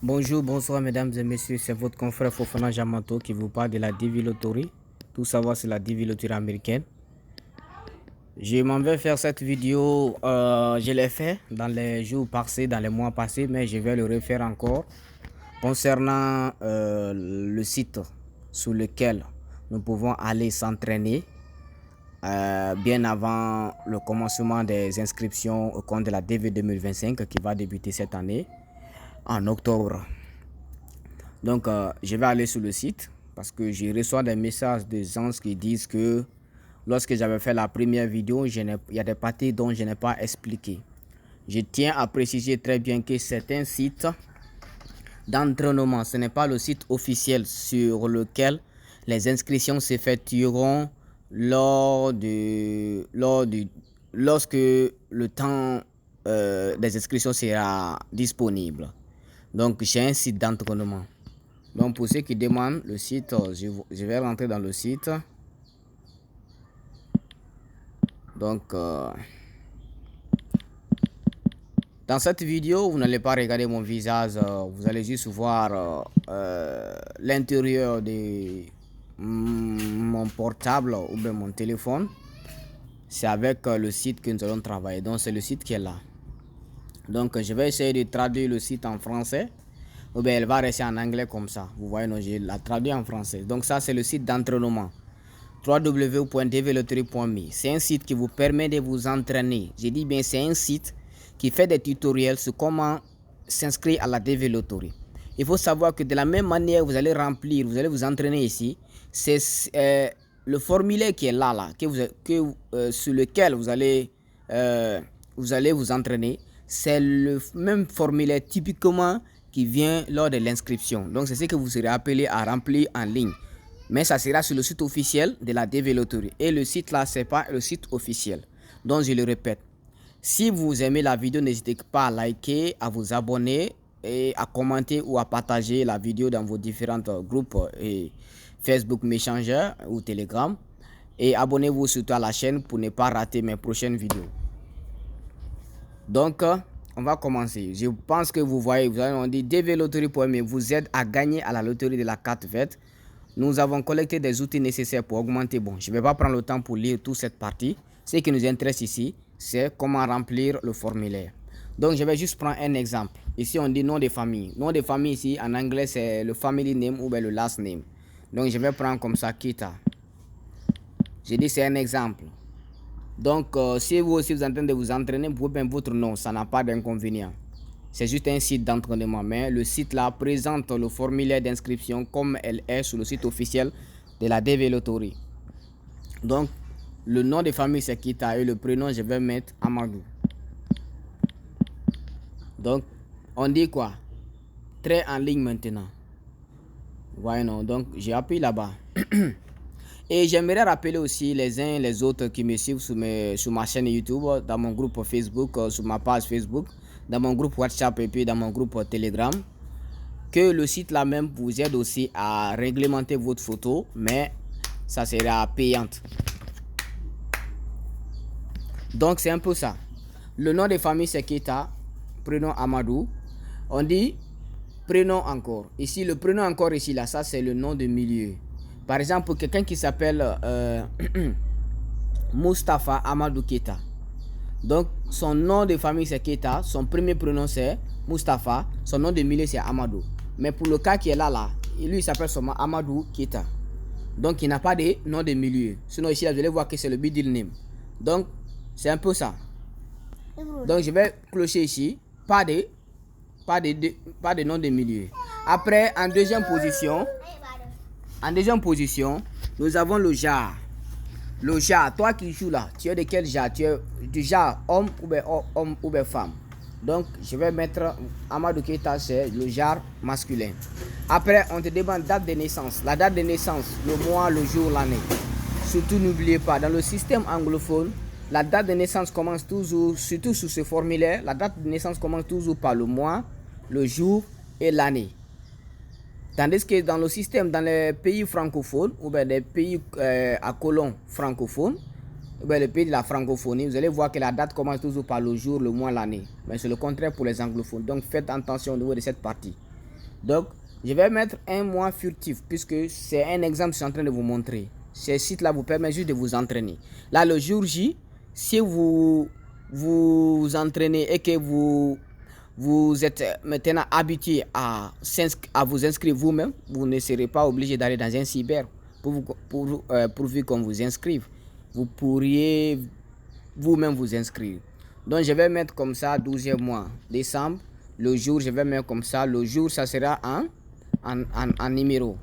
Bonjour, bonsoir mesdames et messieurs, c'est votre confrère Fofana Jamato qui vous parle de la DV Lottery. Tout savoir c'est la DV Lottery américaine. Je m'en vais faire cette vidéo, je l'ai fait dans les jours passés, dans les mois passés, mais je vais le refaire encore concernant le site sur lequel nous pouvons aller s'entraîner bien avant le commencement des inscriptions au compte de la DV 2025 qui va débuter cette année en octobre. Donc, je vais aller sur le site parce que je reçois des messages de gens qui disent que lorsque j'avais fait la première vidéo, il y a des parties dont je n'ai pas expliqué. Je tiens à préciser très bien que c'est un site d'entraînement. Ce n'est pas le site officiel sur lequel les inscriptions s'effectueront lorsque le temps des inscriptions sera disponible. Donc, j'ai un site d'entraînement. Donc pour ceux qui demandent le site, je vais rentrer dans le site. Donc dans cette vidéo, vous n'allez pas regarder mon visage, vous allez juste voir l'intérieur de mon portable ou bien mon téléphone. C'est avec le site que nous allons travailler. Donc c'est le site qui est là. Donc je vais essayer de traduire le site en français. Ou bien elle va rester en anglais comme ça. Vous voyez, non, je la traduit en français. Donc ça, c'est le site d'entraînement. www.dvlottery.me. C'est un site qui vous permet de vous entraîner. Je dis bien, c'est un site qui fait des tutoriels sur comment s'inscrire à la DV Lottery. Il faut savoir que de la même manière, vous allez remplir, vous allez vous entraîner ici. C'est le formulaire qui est là, sur lequel vous allez vous entraîner. C'est le même formulaire typiquement qui vient lors de l'inscription. Donc c'est ce que vous serez appelé à remplir en ligne. Mais ça sera sur le site officiel de la DV Lottery. Et le site là, c'est pas le site officiel. Donc je le répète. Si vous aimez la vidéo, n'hésitez pas à liker, à vous abonner et à commenter ou à partager la vidéo dans vos différents groupes et Facebook Messenger ou Telegram. Et abonnez-vous surtout à la chaîne pour ne pas rater mes prochaines vidéos. Donc on va commencer. Je pense que vous voyez, vous allez dit dvlottery.me vous aide à gagner à la loterie de la carte verte. Nous avons collecté des outils nécessaires pour augmenter. Bon, je ne vais pas prendre le temps pour lire toute cette partie. Ce qui nous intéresse ici, c'est comment remplir le formulaire. Donc, je vais juste prendre un exemple. Ici, on dit nom de famille. Nom de famille ici, en anglais, c'est le family name ou bien le last name. Donc, je vais prendre comme ça, Kita. Je dis c'est un exemple. Donc, si vous aussi vous êtes en train de vous entraîner, vous pouvez mettre votre nom, ça n'a pas d'inconvénient. C'est juste un site d'entraînement, mais le site là présente le formulaire d'inscription comme elle est sur le site officiel de la DV Lottery. Donc, le nom de famille c'est Kita et le prénom je vais mettre Amadou. Donc, on dit quoi? Très en ligne maintenant. Voyez non, donc j'ai appuyé là-bas. Et j'aimerais rappeler aussi les uns et les autres qui me suivent sur ma chaîne YouTube, dans mon groupe Facebook, sur ma page Facebook, dans mon groupe WhatsApp et puis dans mon groupe Telegram, que le site là même vous aide aussi à réglementer votre photo, mais ça sera payante. Donc c'est un peu ça. Le nom de famille c'est Keita, prénom Amadou. On dit prénom encore. Ici le prénom encore ici là, ça c'est le nom de milieu. Par exemple, pour quelqu'un qui s'appelle Mustafa Amadou Keita. Donc, son nom de famille c'est Keita. Son premier prénom c'est Mustafa. Son nom de milieu c'est Amadou. Mais pour le cas qui est là, lui il s'appelle seulement Amadou Keita. Donc, il n'a pas de nom de milieu. Sinon, ici, là, vous allez voir que c'est le middle name. Donc, c'est un peu ça. Donc, je vais clocher ici. Pas de nom de milieu. Après, en deuxième position, nous avons le jar. Le jar, toi qui joues là, tu es de quel jar? Tu es du jar homme ou bien femme. Donc, je vais mettre Amadou Keita, c'est le jar masculin. Après, on te demande date de naissance. La date de naissance, le mois, le jour, l'année. Surtout, n'oubliez pas, dans le système anglophone, la date de naissance commence toujours, surtout sur ce formulaire, la date de naissance commence toujours par le mois, le jour et l'année. Tandis que dans le système, dans les pays francophones, ou bien les pays à colons francophones, ou bien les pays de la francophonie, vous allez voir que la date commence toujours par le jour, le mois, l'année. Mais c'est le contraire pour les anglophones. Donc faites attention au niveau de cette partie. Donc, je vais mettre un mois furtif puisque c'est un exemple que je suis en train de vous montrer. Ces sites-là vous permettent juste de vous entraîner. Là, le jour J, si vous vous entraînez et que vous êtes maintenant habitué à vous inscrire vous-même, vous ne serez pas obligé d'aller dans un cyber pourvu qu'on vous inscrive. Vous pourriez vous-même vous inscrire. Donc, je vais mettre comme ça 12e mois, décembre. Le jour, je vais mettre comme ça. Le jour, ça sera en numéro.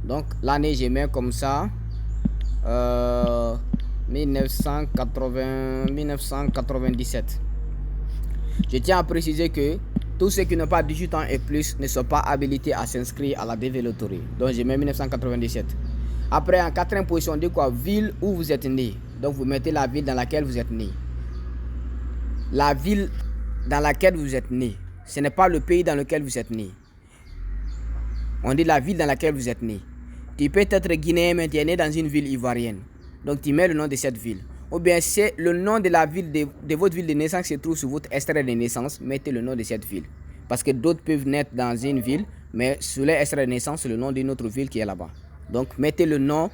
Donc, l'année, je mets comme ça. 1997. Je tiens à préciser que tous ceux qui n'ont pas 18 ans et plus ne sont pas habilités à s'inscrire à la DV Lottery. Donc, je mets 1997. Après, en 4e position, on dit quoi? Ville où vous êtes né. Donc, vous mettez la ville dans laquelle vous êtes né. La ville dans laquelle vous êtes né. Ce n'est pas le pays dans lequel vous êtes né. On dit la ville dans laquelle vous êtes né. Tu peux être guinéen, mais tu es né dans une ville ivoirienne. Donc, tu mets le nom de cette ville. Ou bien, c'est le nom de la ville de votre ville de naissance qui se trouve sur votre extrait de naissance. Mettez le nom de cette ville. Parce que d'autres peuvent naître dans une ville, mais sur leur extrait de naissance, c'est le nom d'une autre ville qui est là-bas. Donc, mettez le nom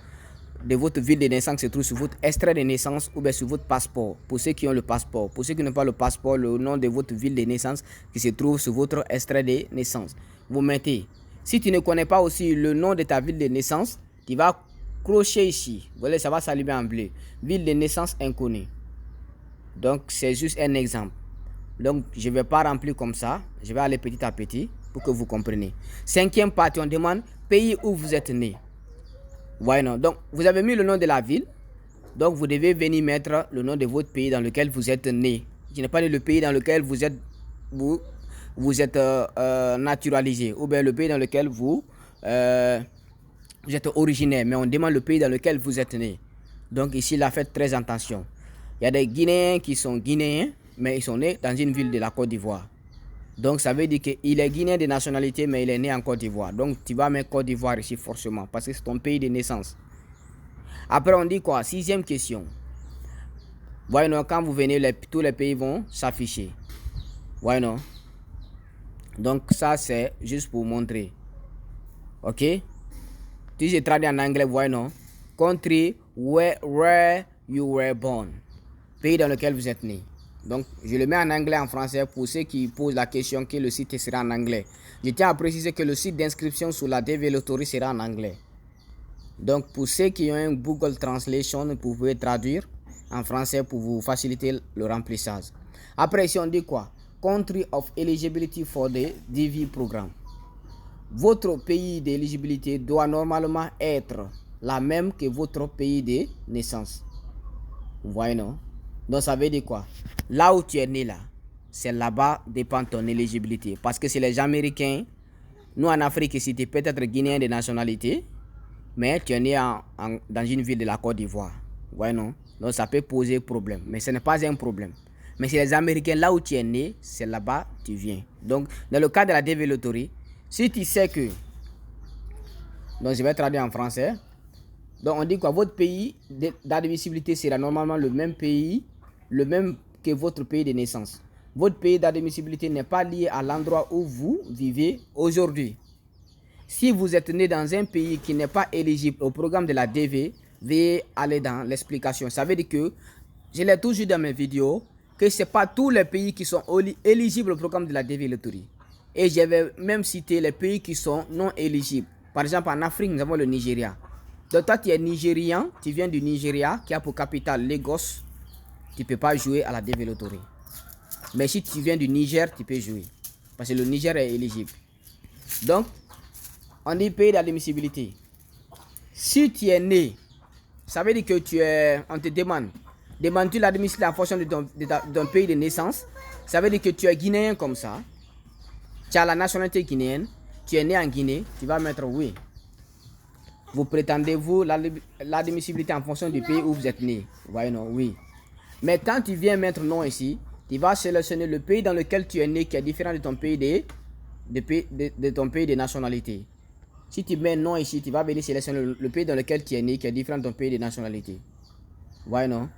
de votre ville de naissance qui se trouve sur votre extrait de naissance ou bien sur votre passeport. Pour ceux qui ont le passeport. Pour ceux qui n'ont pas le passeport, le nom de votre ville de naissance qui se trouve sur votre extrait de naissance. Vous mettez. Si tu ne connais pas aussi le nom de ta ville de naissance, tu vas crocher ici. Vous voyez, ça va s'allumer en bleu. Ville de naissance inconnue. Donc, c'est juste un exemple. Donc, je ne vais pas remplir comme ça. Je vais aller petit à petit pour que vous compreniez. 5e partie, on demande pays où vous êtes né. Ouais, non. Donc, vous avez mis le nom de la ville. Donc, vous devez venir mettre le nom de votre pays dans lequel vous êtes né. Je n'ai pas dit le pays dans lequel vous êtes naturalisé. Ou bien le pays dans lequel vous êtes originaire. Mais on demande le pays dans lequel vous êtes né. Donc, ici, là, faites très attention. Il y a des Guinéens qui sont Guinéens, mais ils sont nés dans une ville de la Côte d'Ivoire. Donc, ça veut dire qu'il est Guinéen de nationalité, mais il est né en Côte d'Ivoire. Donc, tu vas mettre Côte d'Ivoire ici forcément, parce que c'est ton pays de naissance. Après, on dit quoi? 6e question. Voyez, non, quand vous venez, tous les pays vont s'afficher. Voyez, non? Donc, ça, c'est juste pour montrer. OK? Si je traduis en anglais, voyez, non? Country where you were born. Pays dans lequel vous êtes né. Donc, je le mets en anglais, en français, pour ceux qui posent la question que le site sera en anglais. Je tiens à préciser que le site d'inscription sur la DV Lottery sera en anglais. Donc, pour ceux qui ont un Google Translation, vous pouvez traduire en français pour vous faciliter le remplissage. Après, ici, on dit quoi? Country of eligibility for the DV programme. Votre pays d'éligibilité doit normalement être la même que votre pays de naissance. Vous voyez, non? Donc, ça veut dire quoi? Là où tu es né, là, c'est là-bas dépend ton éligibilité. Parce que c'est les Américains. Nous, en Afrique, ici, tu peux être guinéen de nationalité, mais tu es né dans une ville de la Côte d'Ivoire. Vous voyez, non? Donc, ça peut poser problème. Mais ce n'est pas un problème. Mais c'est les Américains, là où tu es né, c'est là-bas tu viens. Donc, dans le cas de la DV Lottery, si tu sais que... Donc, je vais traduire en français. Donc, on dit quoi? Votre pays d'admissibilité sera normalement le même pays, le même que votre pays de naissance. Votre pays d'admissibilité n'est pas lié à l'endroit où vous vivez aujourd'hui. Si vous êtes né dans un pays qui n'est pas éligible au programme de la DV, veuillez aller dans l'explication. Ça veut dire que, je l'ai toujours dit dans mes vidéos, que ce n'est pas tous les pays qui sont éligibles au programme de la DV Lottery. Et je vais même citer les pays qui sont non éligibles. Par exemple, en Afrique, nous avons le Nigeria. Donc toi, tu es Nigérian, tu viens du Nigeria, qui a pour capitale Lagos, tu ne peux pas jouer à la DV Lottery. Mais si tu viens du Niger, tu peux jouer. Parce que le Niger est éligible. Donc, on dit pays d'admissibilité. Si tu es né, ça veut dire que on te demande. Demandes-tu l'admissibilité en fonction de ton pays de naissance? Ça veut dire que tu es guinéen comme ça. Tu as la nationalité guinéenne. Tu es né en Guinée. Tu vas mettre oui. Vous prétendez-vous l'admissibilité en fonction du pays où vous êtes né? Vous voyez, non? Oui. Mais quand tu viens mettre non ici, tu vas sélectionner le pays dans lequel tu es né qui est différent de ton pays de nationalité. Si tu mets non ici, tu vas venir sélectionner le pays dans lequel tu es né qui est différent de ton pays de nationalité. Vous voyez, non?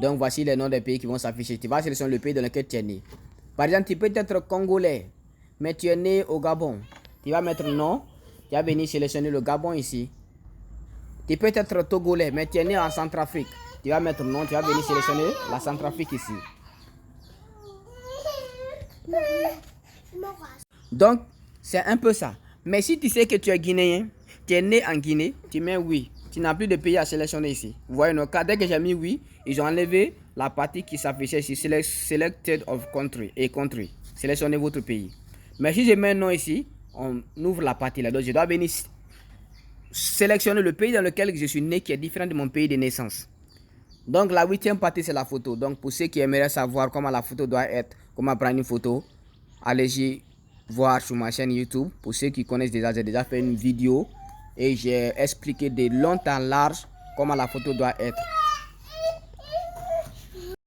Donc, voici les noms des pays qui vont s'afficher. Tu vas sélectionner le pays dans lequel tu es né. Par exemple, tu peux être congolais, mais tu es né au Gabon. Tu vas mettre non, tu vas venir sélectionner le Gabon ici. Tu peux être togolais, mais tu es né en Centrafrique. Tu vas mettre non, tu vas venir sélectionner la Centrafrique ici. Donc, c'est un peu ça. Mais si tu sais que tu es guinéen, tu es né en Guinée, tu mets oui. Tu n'as plus de pays à sélectionner ici. Vous voyez nos cas, dès que j'ai mis oui, ils ont enlevé la partie qui s'affichait ici, Selected of Country et Country. Sélectionnez votre pays. Mais si je mets non ici, on ouvre la partie là. Donc, je dois venir sélectionner le pays dans lequel je suis né qui est différent de mon pays de naissance. Donc, la 8e partie, c'est la photo. Donc, pour ceux qui aimeraient savoir comment la photo doit être, comment prendre une photo, allez-y voir sur ma chaîne YouTube. Pour ceux qui connaissent déjà, j'ai déjà fait une vidéo et j'ai expliqué de long en large comment la photo doit être.